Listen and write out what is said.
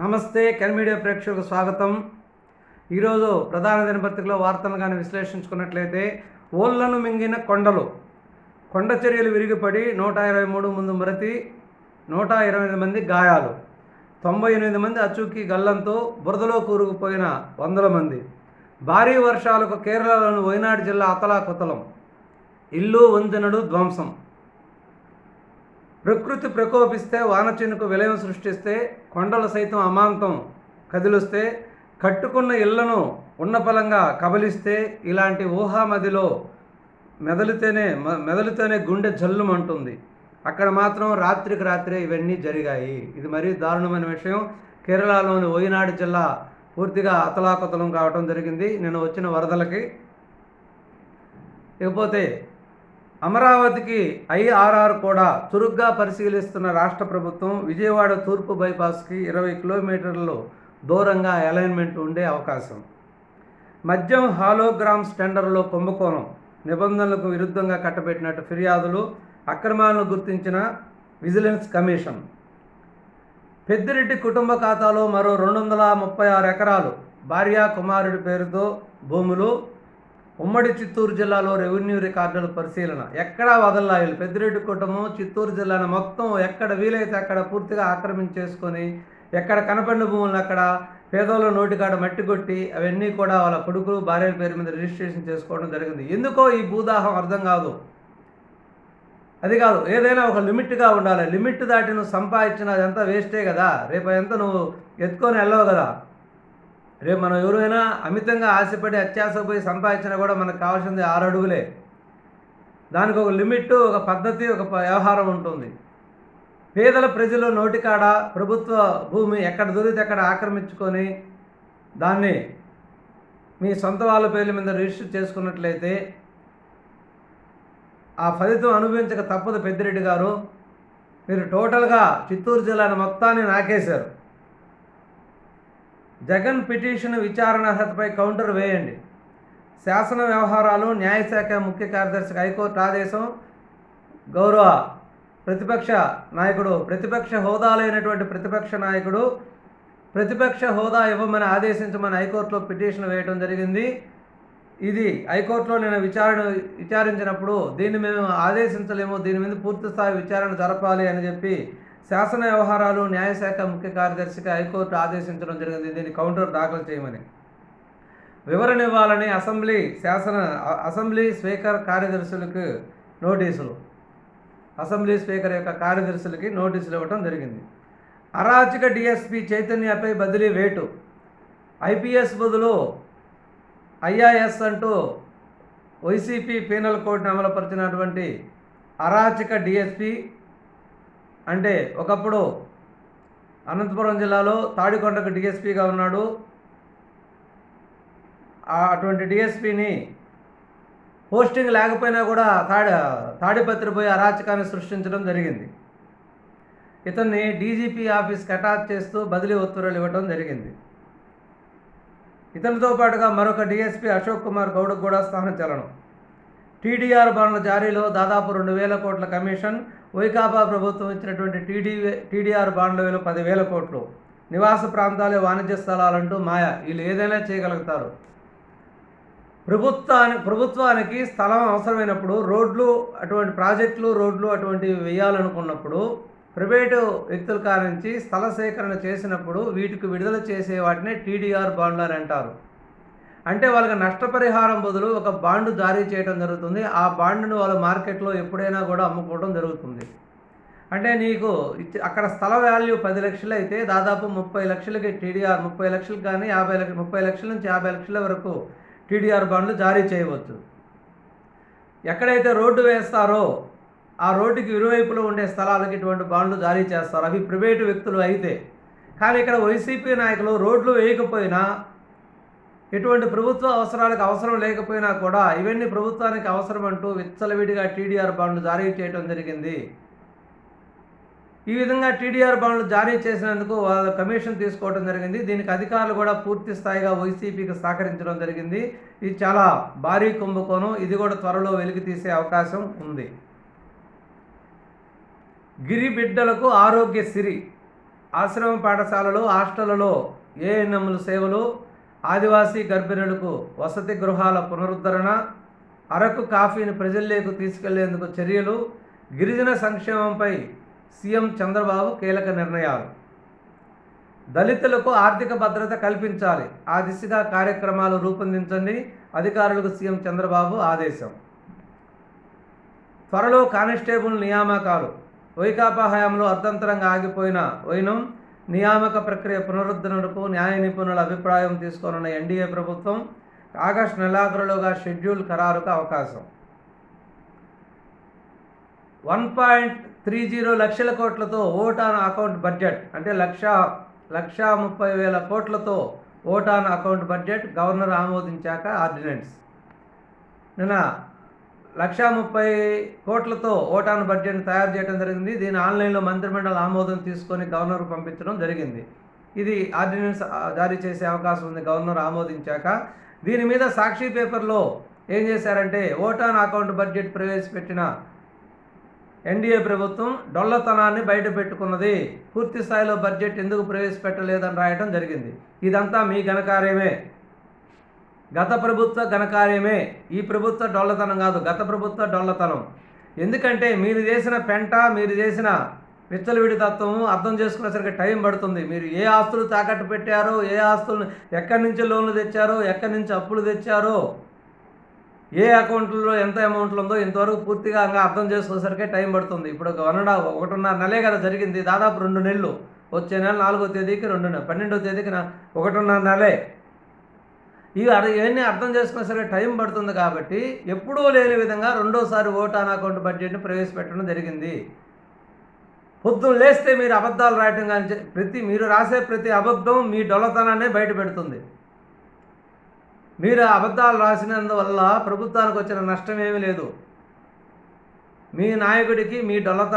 నమస్తే can media ప్రేక్షకులకు స్వాగతం. ఈరోజు ప్రధాన దినపత్రికలో వార్తలను కానీ విశ్లేషించుకున్నట్లయితే ఓళ్లను మింగిన కొండలు, కొండ చర్యలు విరిగిపడి 123 ముందు మృతి, 128 మంది గాయాలు, 98 మంది అచూకీ గల్లంతో బురదలో కూరుకుపోయిన వందల మంది, భారీ వర్షాలకు కేరళలోని వైనాడు జిల్లా అతలాకుతలం, ఇల్లు వంతెనలు ధ్వంసం. ప్రకృతి ప్రకోపిస్తే వానచినుకు విలయం సృష్టిస్తే కొండలు సైతం అమాంతం కదిలిస్తే, కట్టుకున్న ఇళ్లను ఉన్నపలంగా కబలిస్తే, ఇలాంటి ఊహామదిలో మెదలితేనే గుండె జల్లుమంటుంది. అక్కడ మాత్రం రాత్రికి రాత్రే ఇవన్నీ జరిగాయి. ఇది మరీ దారుణమైన విషయం. కేరళలోని వైనాడు జిల్లా పూర్తిగా అతలాకుతలం కావడం జరిగింది నేను వచ్చిన వరదలకి. ఇకపోతే అమరావతికి ఐఆర్ఆర్ కూడా చురుగ్గా పరిశీలిస్తున్న రాష్ట్ర ప్రభుత్వం విజయవాడ తూర్పు బైపాస్కి 20 కిలోమీటర్లు దూరంగా అలైన్మెంట్ ఉండే అవకాశం. మద్యం హాలోగ్రామ్స్ టెండర్లో కుంభకోణం, నిబంధనలకు విరుద్ధంగా కట్టబెట్టినట్టు ఫిర్యాదులు, అక్రమాలను గుర్తించిన విజిలెన్స్ కమిషన్. పెద్దిరెడ్డి కుటుంబ ఖాతాలో మరో 236 ఎకరాలు భార్యా కుమారుడి పేరుతో భూములు. ఉమ్మడి చిత్తూరు జిల్లాలో రెవెన్యూ రికార్డుల పరిశీలన. ఎక్కడా వదలలాయలు పెద్దిరెడ్డి కుటుంబం చిత్తూరు జిల్లాను మొత్తం ఎక్కడ వీలైతే అక్కడ పూర్తిగా ఆక్రమించేసుకొని, ఎక్కడ కనపడిన భూములను అక్కడ పేదోళ్ళ నోటికాడ మట్టి కొట్టి అవన్నీ కూడా వాళ్ళ కొడుకులు భార్యల పేరు మీద రిజిస్ట్రేషన్ చేసుకోవడం జరిగింది. ఎందుకో ఈ భూదాహం అర్థం కాదు. అది కాదు, ఏదైనా ఒక లిమిట్గా ఉండాలి. లిమిట్ దాటి నువ్వు సంపాదించిన అదంతా వేస్టే కదా. రేపు ఎంత నువ్వు ఎత్తుకొని వెళ్ళవు కదా. రేపు మనం ఎవరైనా అమితంగా ఆశపడి అత్యాసపోయి సంపాదించినా కూడా మనకు కావాల్సింది 6 అడుగులే. దానికి ఒక లిమిట్, ఒక పద్ధతి, ఒక వ్యవహారం ఉంటుంది. పేదల ప్రజలు నోటికాడ ప్రభుత్వ భూమి ఎక్కడ దొరికితే అక్కడ ఆక్రమించుకొని దాన్ని మీ సొంత వాళ్ళ పేర్ల మీద రిజిస్టర్ చేసుకున్నట్లయితే ఆ ఫలితం అనుభవించక తప్పదు. పెద్దిరెడ్డి గారు, మీరు టోటల్గా చిత్తూరు జిల్లాను మొత్తాన్ని నాకేశారు. జగన్ పిటిషన్ విచారణ అర్హతపై కౌంటర్ వేయండి. శాసన వ్యవహారాలు న్యాయశాఖ ముఖ్య కార్యదర్శికి హైకోర్టు ఆదేశం. గౌరవ ప్రతిపక్ష నాయకుడు, ప్రతిపక్ష హోదా లేనటువంటి ప్రతిపక్ష నాయకుడు ప్రతిపక్ష హోదా ఇవ్వమని ఆదేశించమని హైకోర్టులో పిటిషన్ వేయడం జరిగింది. ఇది హైకోర్టులో నేను విచారించినప్పుడు దీన్ని మేము ఆదేశించలేము, దీని మీద పూర్తిస్థాయి విచారణ జరపాలి అని చెప్పి శాసన వ్యవహారాలు న్యాయశాఖ ముఖ్య కార్యదర్శికి హైకోర్టు ఆదేశించడం జరిగింది. దీన్ని కౌంటర్ దాఖలు చేయమని, వివరణ ఇవ్వాలని అసెంబ్లీ స్పీకర్ కార్యదర్శులకు నోటీసులు. అసెంబ్లీ స్పీకర్ యొక్క కార్యదర్శులకి నోటీసులు ఇవ్వడం జరిగింది. అరాచక డిఎస్పీ చైతన్యపై బదిలీ వేటు. ఐపీఎస్ బదులు ఐఆర్ఎస్ అంటూ వైసీపీ పీనల్ కోడ్ను అమలుపరిచినటువంటి అరాచక డిఎస్పీ అంటే ఒకప్పుడు అనంతపురం జిల్లాలో తాడికొండకు డిఎస్పీగా ఉన్నాడు. అటువంటి డిఎస్పీని పోస్టింగ్ లేకపోయినా కూడా తాడిపత్రిపోయి అరాచకాన్ని సృష్టించడం జరిగింది. ఇతన్ని డీజీపీ ఆఫీస్కి అటాచ్ చేస్తూ బదిలీ ఉత్తర్వులు ఇవ్వడం జరిగింది. ఇతనితో పాటుగా మరొక డిఎస్పీ అశోక్ కుమార్ గౌడ్కు కూడా స్థానచలనం. టీడీఆర్ బాండ్ల జారీలో దాదాపు 2,000 కోట్ల కమిషన్. వైకాపా ప్రభుత్వం ఇచ్చినటువంటి టీడీఆర్ బాండ్ల విలువ 10,000 కోట్లు. నివాస ప్రాంతాలే వాణిజ్య స్థలాలంటూ మాయ. వీళ్ళు ఏదైనా చేయగలుగుతారు. ప్రభుత్వానికి స్థలం అవసరమైనప్పుడు రోడ్లు, అటువంటి ప్రాజెక్టులు, రోడ్లు అటువంటివి వేయాలనుకున్నప్పుడు ప్రైవేటు వ్యక్తుల కానించి స్థల సేకరణ చేసినప్పుడు వీటికి విడుదల చేసే వాటిని టీడీఆర్ బాండ్లు అని అంటారు. అంటే వాళ్ళకి నష్టపరిహారం బదులు ఒక బాండు జారీ చేయడం జరుగుతుంది. ఆ బాండును వాళ్ళు మార్కెట్లో ఎప్పుడైనా కూడా అమ్ముకోవడం జరుగుతుంది. అంటే నీకు అక్కడ స్థల వాల్యూ 10 లక్షలు అయితే దాదాపు 30 లక్షలకి టీడీఆర్, 30 లక్షలు కానీ 30 లక్షల నుంచి 50 లక్షల వరకు టీడీఆర్ బాండ్లు జారీ చేయవచ్చు. ఎక్కడైతే రోడ్డు వేస్తారో ఆ రోడ్డుకి ఇరువైపులో ఉండే స్థలాలకి ఇటువంటి బాండ్లు జారీ చేస్తారు. అవి ప్రైవేటు వ్యక్తులు అయితే. కానీ ఇక్కడ వైసీపీ నాయకులు రోడ్లు వేయకపోయినా, ఎటువంటి ప్రభుత్వ అవసరాలకు అవసరం లేకపోయినా కూడా ఇవన్నీ ప్రభుత్వానికి అవసరం అంటూ విచ్చలవిడిగా టీడీఆర్ బాండ్లు జారీ చేయడం జరిగింది. ఈ విధంగా టీడీఆర్ బాండ్లు జారీ చేసినందుకు వాళ్ళు కమిషన్ తీసుకోవడం జరిగింది. దీనికి అధికారులు కూడా పూర్తి స్థాయిగా వైసీపీకి సహకరించడం జరిగింది. ఇది చాలా భారీ కుంభకోణం. ఇది కూడా త్వరలో వెలికి తీసే అవకాశం ఉంది. గిరిబిడ్డలకు ఆరోగ్యశ్రీ ఆశ్రమ పాఠశాలలు, హాస్టళ్లలో ఏఎన్ఎంల సేవలు, ఆదివాసీ గర్భిణులకు వసతి గృహాల పునరుద్ధరణ, అరకు కాఫీని ప్రజల్లోకి తీసుకెళ్లేందుకు చర్యలు, గిరిజన సంక్షేమంపై సీఎం చంద్రబాబు కీలక నిర్ణయాలు. దళితులకు ఆర్థిక భద్రత కల్పించాలి, ఆ దిశగా కార్యక్రమాలు రూపొందించండి, అధికారులకు సీఎం చంద్రబాబు ఆదేశం. త్వరలో కానిస్టేబుల్ నియామకాలు. వైకాపా హయాంలో అర్ధంతరంగా ఆగిపోయిన వైనం నియామక ప్రక్రియ పునరుద్ధరణకు న్యాయ నిపుణుల అభిప్రాయం తీసుకోనున్న ఎన్డీఏ ప్రభుత్వం ఆగస్టు నెలాఖరులోగా షెడ్యూల్ ఖరారుకు అవకాశం. 1.30 లక్షల కోట్లతో ఓట్ ఆన్ అకౌంట్ బడ్జెట్, అంటే 1,30,000 కోట్లతో vote on account budget governor ఆమోదించాక ఆర్డినెన్స్. నిన్న 1,30,000 కోట్లతో ఓట్ ఆన్ బడ్జెట్ని తయారు చేయడం జరిగింది. దీని ఆన్లైన్లో మంత్రిమండలి ఆమోదం తీసుకొని గవర్నర్ పంపించడం జరిగింది. ఇది ఆర్డినెన్స్ జారీ చేసే అవకాశం ఉంది గవర్నర్ ఆమోదించాక. దీని మీద సాక్షి పేపర్లో ఏం చేశారంటే, ఓట్ ఆన్ అకౌంట్ బడ్జెట్ ప్రవేశపెట్టిన ఎన్డీఏ ప్రభుత్వం డొల్లతనాన్ని బయటపెట్టుకున్నది, పూర్తి స్థాయిలో బడ్జెట్ ఎందుకు ప్రవేశపెట్టలేదని రాయడం జరిగింది. ఇదంతా మీ ఘనకార్యమే, గత ప్రభుత్వ ఘనకార్యమే. ఈ ప్రభుత్వ డొల్లతనం కాదు, గత ప్రభుత్వ డొల్లతనం. ఎందుకంటే మీరు చేసిన పెంట, మీరు చేసిన విచ్చలవిడి తత్వము అర్థం చేసుకునేసరికి టైం పడుతుంది. మీరు ఏ ఆస్తులు తాకట్టు పెట్టారో, ఏ ఆస్తులను ఎక్కడి నుంచి లోన్లు తెచ్చారో, ఎక్కడి నుంచి అప్పులు తెచ్చారో, ఏ అకౌంట్లో ఎంత అమౌంట్లు ఉందో ఇంతవరకు పూర్తిగా అర్థం చేసుకునేసరికి టైం పడుతుంది. ఇప్పుడు 1.5 నెలే కదా జరిగింది, దాదాపు 2 నెలలు. వచ్చే నెల 4వ తేదీకి 2 నెలలు, 12వ తేదీకి 1.5 నెలే. ఇవన్నీ అర్థం చేసుకునేసరికి టైం పడుతుంది. కాబట్టి ఎప్పుడూ లేని విధంగా రెండోసారి ఓట్ ఆన్ అకౌంట్ బడ్జెట్ని ప్రవేశపెట్టడం జరిగింది. పొద్దున్న లేస్తే మీరు అబద్ధాలు రాయటం కానీ మీరు రాసే ప్రతి అబద్ధం మీ డొల్లతనాన్నే బయట పెడుతుంది. మీరు అబద్ధాలు రాసినందువల్ల ప్రభుత్వానికి వచ్చిన నష్టం ఏమీ లేదు. మీ నాయకుడికి మీ డొల్లతనం